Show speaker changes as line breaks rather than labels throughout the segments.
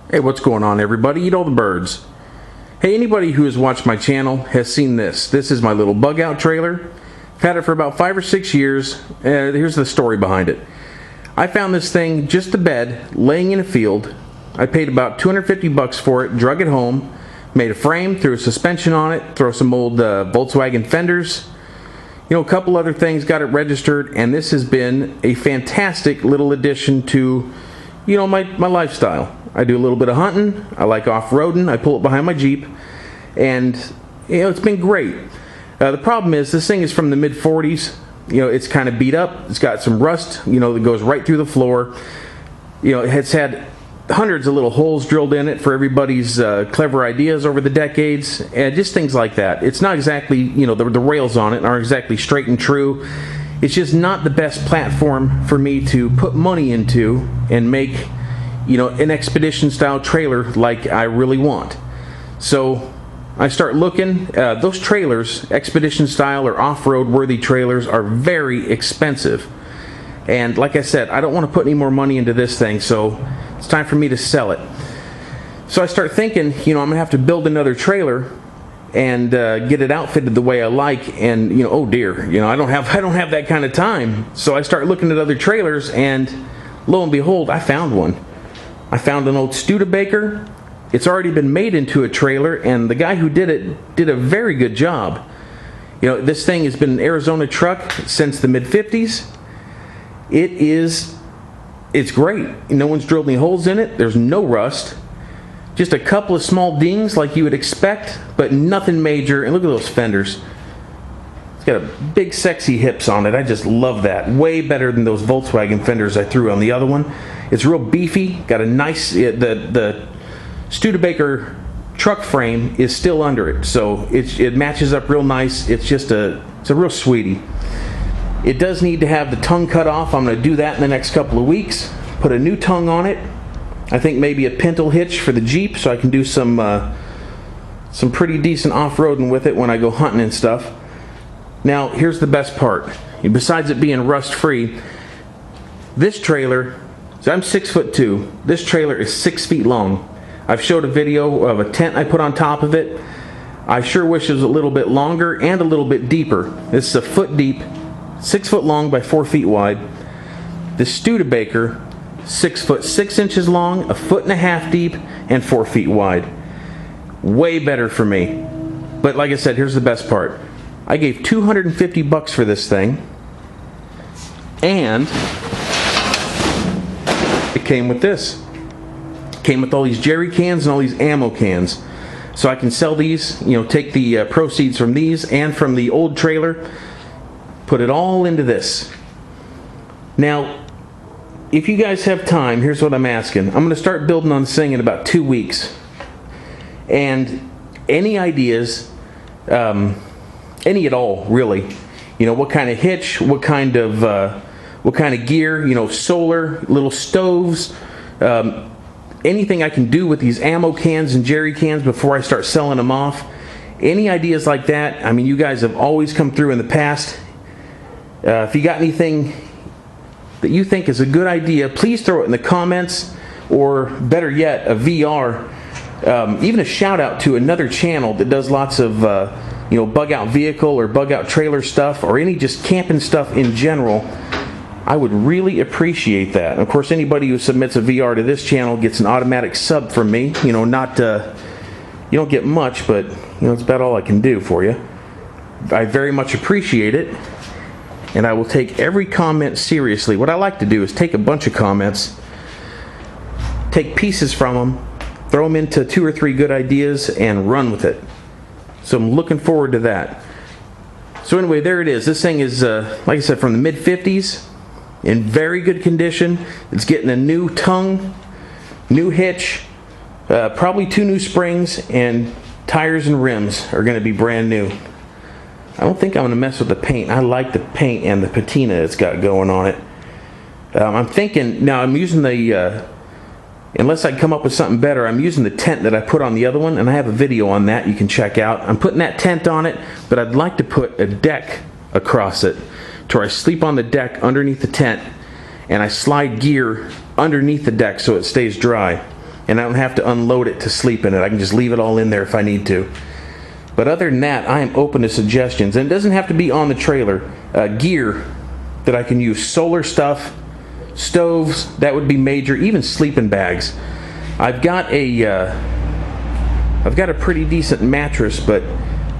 Hey, what's going on, everybody? Eat all the birds. Hey, anybody who has watched my channel has seen this. This is my little bug out trailer. I've had it for about 5 or 6 years. Here's the story behind it. I found this thing just a bed laying in a field. I paid about 250 bucks for it, drug it home, made a frame, threw a suspension on it, throw some old Volkswagen fenders, a couple other things, got it registered, and this has been a fantastic little addition to, my lifestyle. I do a little bit of hunting, I like off-roading, I pull it behind my Jeep, and, it's been great. The problem is, this thing is from the mid-40s, it's kind of beat up, it's got some rust, that goes right through the floor. It's had hundreds of little holes drilled in it for everybody's clever ideas over the decades, and just things like that. It's not exactly, the rails on it aren't exactly straight and true. It's just not the best platform for me to put money into and make, an expedition style trailer like I really want. So I start looking. Those trailers, expedition style or off-road worthy trailers, are very expensive. And like I said, I don't want to put any more money into this thing, so it's time for me to sell it. So I start thinking, I'm going to have to build another trailer and get it outfitted the way I like, and oh dear, I don't have that kind of time. So I start looking at other trailers, and lo and behold, I found one. I found an old Studebaker. It's already been made into a trailer, and the guy who did it did a very good job. This thing has been an Arizona truck since the mid-50s. It's great. No one's drilled any holes in it. There's no rust. Just a couple of small dings like you would expect, but nothing major. And look at those fenders. It's got a big sexy hips on it. I just love that. Way better than those Volkswagen fenders I threw on the other one. It's real beefy. Got a nice, the Studebaker truck frame is still under it, so it matches up real nice. It's a real sweetie. It does need to have the tongue cut off. I'm going to do that in the next couple of weeks. Put a new tongue on it. I think maybe a pintle hitch for the Jeep, so I can do some pretty decent off-roading with it when I go hunting and stuff. Now, here's the best part. Besides it being rust-free, this trailer, so I'm 6'2". This trailer is 6 feet long. I've showed a video of a tent I put on top of it. I sure wish it was a little bit longer and a little bit deeper. This is a foot deep, 6 foot long by 4 feet wide. The Studebaker, 6 foot 6 inches long, a foot and a half deep, and 4 feet wide. Way better for me. But like I said, here's the best part. I gave 250 bucks for this thing, and it came with this. It came with all these jerry cans and all these ammo cans. So I can sell these, take the proceeds from these and from the old trailer, put it all into this. Now, if you guys have time, here's what I'm asking. I'm going to start building on this thing in about 2 weeks. And any ideas, any at all, really. What kind of hitch, what kind of gear, solar, little stoves, anything I can do with these ammo cans and jerry cans before I start selling them off. Any ideas like that? I mean, you guys have always come through in the past. If you got anything that you think is a good idea, please throw it in the comments, or better yet, a VR. Even a shout out to another channel that does lots of bug out vehicle or bug out trailer stuff, or any just camping stuff in general. I would really appreciate that. And of course, anybody who submits a VR to this channel gets an automatic sub from me. You don't get much, but it's about all I can do for you. I very much appreciate it, and I will take every comment seriously. What I like to do is take a bunch of comments, take pieces from them, throw them into 2 or 3 good ideas, and run with it. So I'm looking forward to that. So anyway, there it is. This thing is, like I said, from the mid-50s, in very good condition. It's getting a new tongue, new hitch, probably 2 new springs, and tires and rims are going to be brand new. I don't think I'm going to mess with the paint. I like the paint and the patina it's got going on it. I'm thinking, now I'm using the, unless I come up with something better, I'm using the tent that I put on the other one, and I have a video on that you can check out. I'm putting that tent on it, but I'd like to put a deck across it, to where I sleep on the deck underneath the tent, and I slide gear underneath the deck so it stays dry. and I don't have to unload it to sleep in it. I can just leave it all in there if I need to. But other than that, I am open to suggestions. And it doesn't have to be on the trailer. Gear that I can use. Solar stuff, stoves, that would be major. Even sleeping bags. I've got a pretty decent mattress, but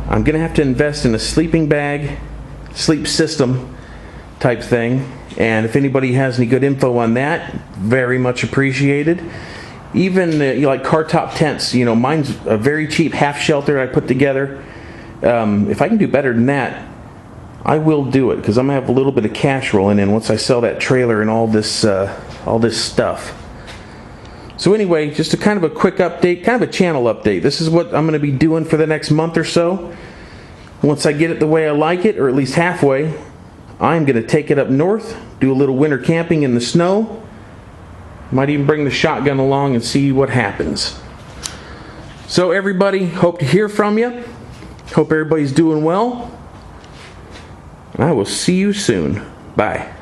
I'm going to have to invest in a sleeping bag, sleep system type thing. And if anybody has any good info on that, very much appreciated. Even like car top tents, mine's a very cheap half shelter I put together. If I can do better than that, I will do it, because I'm gonna have a little bit of cash rolling in once I sell that trailer and all this stuff. So anyway, just a kind of a quick update, kind of a channel update. This is what I'm going to be doing for the next month or so. Once I get it the way I like it, or at least halfway, I'm going to take it up north, do a little winter camping in the snow. Might even bring the shotgun along and see what happens. So everybody, hope to hear from you. Hope everybody's doing well. And I will see you soon. Bye.